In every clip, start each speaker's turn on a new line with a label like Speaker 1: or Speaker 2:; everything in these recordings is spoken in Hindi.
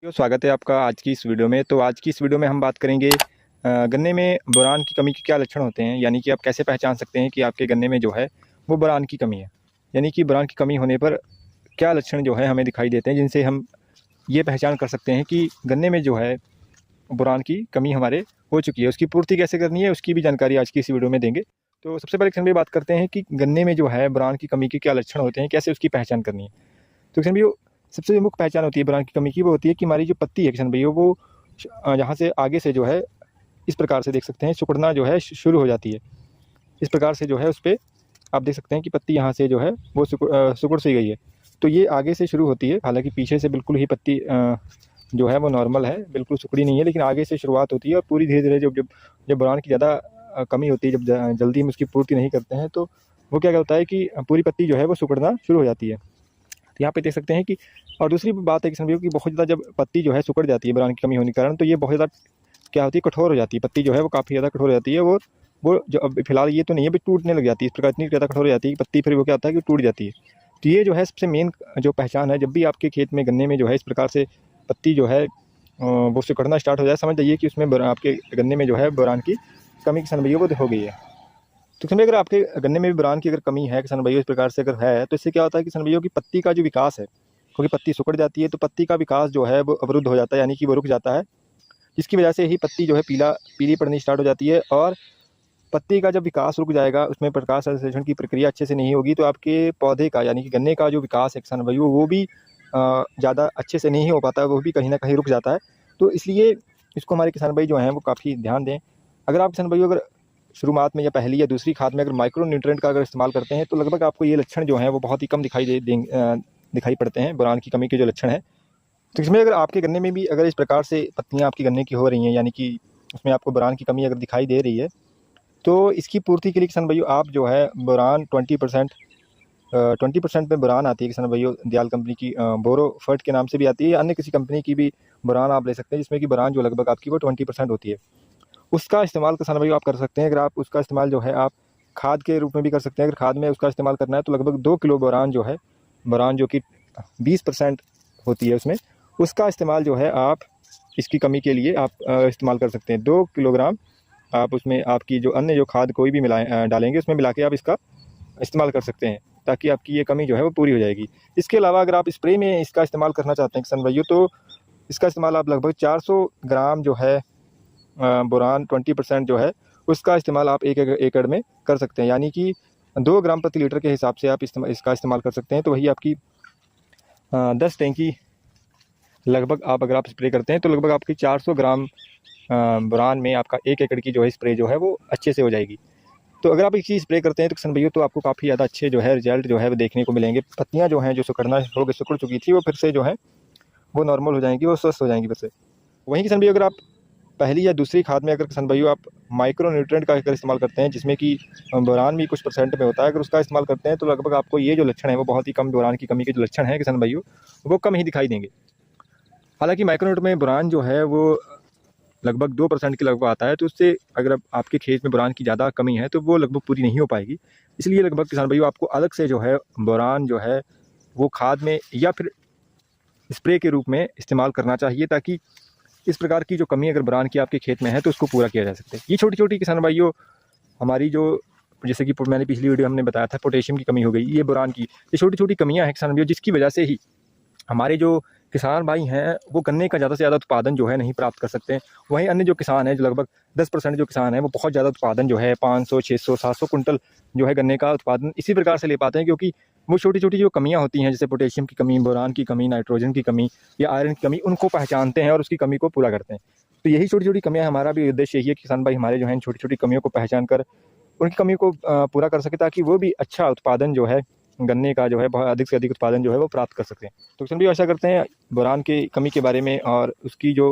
Speaker 1: स्वागत है आपका आज की इस वीडियो में। तो आज की इस वीडियो में हम बात करेंगे गन्ने में बोरान की कमी के क्या लक्षण होते हैं, यानी कि आप कैसे पहचान सकते हैं कि आपके गन्ने में जो है वो बोरान की कमी है। यानी कि बोरान की कमी होने पर क्या लक्षण जो है हमें दिखाई देते हैं, जिनसे हम ये पहचान कर सकते हैं कि गन्ने में जो है बोरान की कमी हमारे हो चुकी है। उसकी पूर्ति कैसे करनी है उसकी भी जानकारी आज की इस वीडियो में देंगे। तो सबसे पहले किसान भाई बात करते हैं कि गन्ने में जो है बोरान की कमी के क्या लक्षण होते हैं, कैसे उसकी पहचान करनी है। तो किसान भाई सबसे जो मुख्य पहचान होती है बोरान की कमी की, वो होती है कि हमारी जो पत्ती है किसान भैया वो यहाँ से आगे से जो है इस प्रकार से देख सकते हैं सिकुड़ना जो है शुरू हो जाती है। इस प्रकार से जो है उस पर आप देख सकते हैं कि पत्ती यहाँ से जो है वो सिकुड़ सी गई है। तो ये आगे से शुरू होती है, हालांकि पीछे से बिल्कुल ही पत्ती जो है वो नॉर्मल है, बिल्कुल सिकुड़ी नहीं है, लेकिन आगे से शुरुआत होती है और पूरी धीरे धीरे जब जब जब बोरान की ज़्यादा कमी होती है, जब जल्दी हम उसकी पूर्ति नहीं करते हैं तो वो क्या होता है कि पूरी पत्ती जो है वो सिकुड़ना शुरू हो जाती है। तो यहाँ पे देख सकते हैं कि और दूसरी बात है किसान भाइयों की, बहुत ज़्यादा जब पत्ती जो है सिकुड़ जाती है बोरान की कमी होने के कारण, तो ये बहुत ज़्यादा क्या होती है, कठोर हो जाती है। पत्ती जो है वो काफ़ी ज़्यादा कठोर हो जाती है। वो जो अब फिलहाल ये तो नहीं है भी टूटने लग जाती है, इस प्रकार इतनी ज़्यादा कठोर हो जाती है कि पत्ती फिर वो क्या होता है कि टूट जाती है। तो ये जो है सबसे मेन जो पहचान है, जब भी आपके खेत में गन्ने में जो है इस प्रकार से पत्ती जो है वो सिकुड़ना स्टार्ट हो जाए, समझ जाइए कि उसमें आपके गन्ने में जो है बोरान की कमी किसान भाइयों को हो गई है। तो किसान भाई अगर आपके गन्ने में भी बोरान की अगर कमी है किसान भाइयों इस प्रकार से अगर है, तो इससे क्या होता है किसान भाइयों की पत्ती का जो विकास है, क्योंकि पत्ती सिकुड़ जाती है तो पत्ती का विकास जो है वो अवरुद्ध हो जाता है, यानी कि वो रुक जाता है, जिसकी वजह से ही पत्ती जो है पीली पड़नी स्टार्ट हो जाती है। और पत्ती का जब विकास रुक जाएगा, उसमें प्रकाश संश्लेषण की प्रक्रिया अच्छे से नहीं होगी, तो आपके पौधे का यानी कि गन्ने का जो विकास है किसान भाइयों वो भी ज़्यादा अच्छे से नहीं हो पाता है, वो भी कहीं ना कहीं रुक जाता है। तो इसलिए इसको हमारे किसान भाई जो हैं वो काफ़ी ध्यान दें। अगर आप किसान भाइयों अगर शुरुआत में या पहली या दूसरी खाद में अगर माइक्रो न्यूट्रिएंट का अगर इस्तेमाल करते हैं, तो लगभग आपको ये लक्षण जो हैं वो बहुत ही कम दिखाई पड़ते हैं बोरान की कमी के जो लक्षण हैं। तो इसमें अगर आपके गन्ने में भी अगर इस प्रकार से पत्तियां आपकी गन्ने की हो रही हैं, यानी कि उसमें आपको बोरान की कमी अगर दिखाई दे रही है, तो इसकी पूर्ति के लिए किसान भाइयों आप जो है बोरान 20% में बोरान आती है किसान भाइयों, दयाल कंपनी की बोरोफर्ट के नाम से भी आती है, या अन्य किसी कंपनी की भी बोरान आप ले सकते हैं, जिसमें कि बोरान जो लगभग आपकी वो 20% होती है। उसका इस्तेमाल किसान भाइयों आप कर सकते हैं। अगर आप उसका इस्तेमाल जो है आप खाद के रूप में भी कर सकते हैं। अगर खाद में उसका इस्तेमाल करना है तो लगभग 2 किलो बोरान जो है, बोरान जो कि 20% होती है उसमें, उसका इस्तेमाल जो है आप इसकी कमी के लिए आप इस्तेमाल कर सकते हैं। 2 किलोग्राम आप उसमें आपकी जो अन्य जो खाद कोई भी डालेंगे उसमें मिला के आप इसका इस्तेमाल कर सकते हैं, ताकि आपकी ये कमी जो है वो पूरी हो जाएगी। इसके अलावा अगर आप स्प्रे में इसका इस्तेमाल करना चाहते हैं किसान भाइयों, तो इसका इस्तेमाल आप लगभग 400 ग्राम जो है बोरान 20% जो है उसका इस्तेमाल आप एक एकड़ में कर सकते हैं, यानी कि 2 ग्राम प्रति लीटर के हिसाब से आप इसका इस्तेमाल कर सकते हैं। तो वही आपकी 10 टैंकी लगभग आप अगर आप स्प्रे करते हैं तो लगभग आपकी 400 ग्राम बोरान में आपका 1 एकड़ की जो है स्प्रे जो है वो अच्छे से हो जाएगी। तो अगर आप एक चीज़ स्प्रे करते हैं तो किसान भैया तो आपको काफ़ी ज़्यादा अच्छे जो है रिजल्ट जो है वो देखने को मिलेंगे। पत्तियाँ जो हैं जो सिकुड़ चुकी थी वो फिर से जो है वो नॉर्मल हो जाएंगी, वो स्वस्थ हो जाएंगी फिर से। वहीं किसान भैया अगर आप पहली या दूसरी खाद में अगर किसान भाइयों आप माइक्रो न्यूट्रिएंट का अगर इस्तेमाल करते हैं, जिसमें कि बोरान भी कुछ परसेंट में होता है, अगर उसका इस्तेमाल करते हैं तो लगभग आपको ये जो लक्षण है वो बहुत ही कम, बोरान की कमी के जो लक्षण है किसान भाइयों वो कम ही दिखाई देंगे। हालांकि माइक्रो न्यूट्रिएंट में बोरान जो है वो लगभग 2% के लगभग आता है, तो उससे अगर आपके खेत में बोरान की ज़्यादा कमी है तो वो लगभग पूरी नहीं हो पाएगी। इसलिए लगभग किसान भाइयों आपको अलग से जो है बोरान जो है वो खाद में या फिर स्प्रे के रूप में इस्तेमाल करना चाहिए, ताकि इस प्रकार की जो कमी अगर बोरान की आपके खेत में है तो उसको पूरा किया जा सकता है। ये छोटी छोटी किसान भाइयों हमारी जो, जैसे कि मैंने पिछली वीडियो हमने बताया था पोटेशियम की कमी हो गई, ये बोरान की ये छोटी छोटी कमियां हैं किसान भाइयों, जिसकी वजह से ही हमारे जो किसान भाई हैं वो गन्ने का ज़्यादा से ज़्यादा उत्पादन जो है नहीं प्राप्त कर सकते हैं। वहीं अन्य जो किसान हैं, जो लगभग 10% जो किसान हैं, वो बहुत ज़्यादा उत्पादन जो है 500 600 700 कुंटल जो है गन्ने का उत्पादन इसी प्रकार से ले पाते हैं, क्योंकि वो छोटी छोटी जो कमियां होती हैं, जैसे पोटेशियम की कमी, बोरान की कमी, नाइट्रोजन की कमी या आयरन की कमी, उनको पहचानते हैं और उसकी कमी को पूरा करते हैं। तो यही छोटी छोटी कमियां, हमारा भी उद्देश्य यही है कि किसान भाई हमारे जो हैं छोटी छोटी कमियों को पहचान कर उनकी कमी को पूरा कर सके, ताकि वो भी अच्छा उत्पादन जो है गन्ने का जो है बहुत अधिक से अधिक उत्पादन जो है वो प्राप्त कर सकें। तो किसान भी आशा करते हैं बोरान की कमी के बारे में और उसकी जो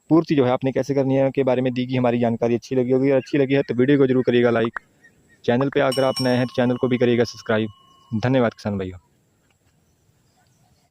Speaker 1: पूर्ति जो है आपने कैसे करनी है के बारे में दी गई हमारी जानकारी अच्छी लगी होगी। अच्छी लगी है तो वीडियो को जरूर करिएगा लाइक, चैनल पे अगर आप नए हैं तो चैनल को भी करिएगा सब्सक्राइब। धन्यवाद किसान भाइयों।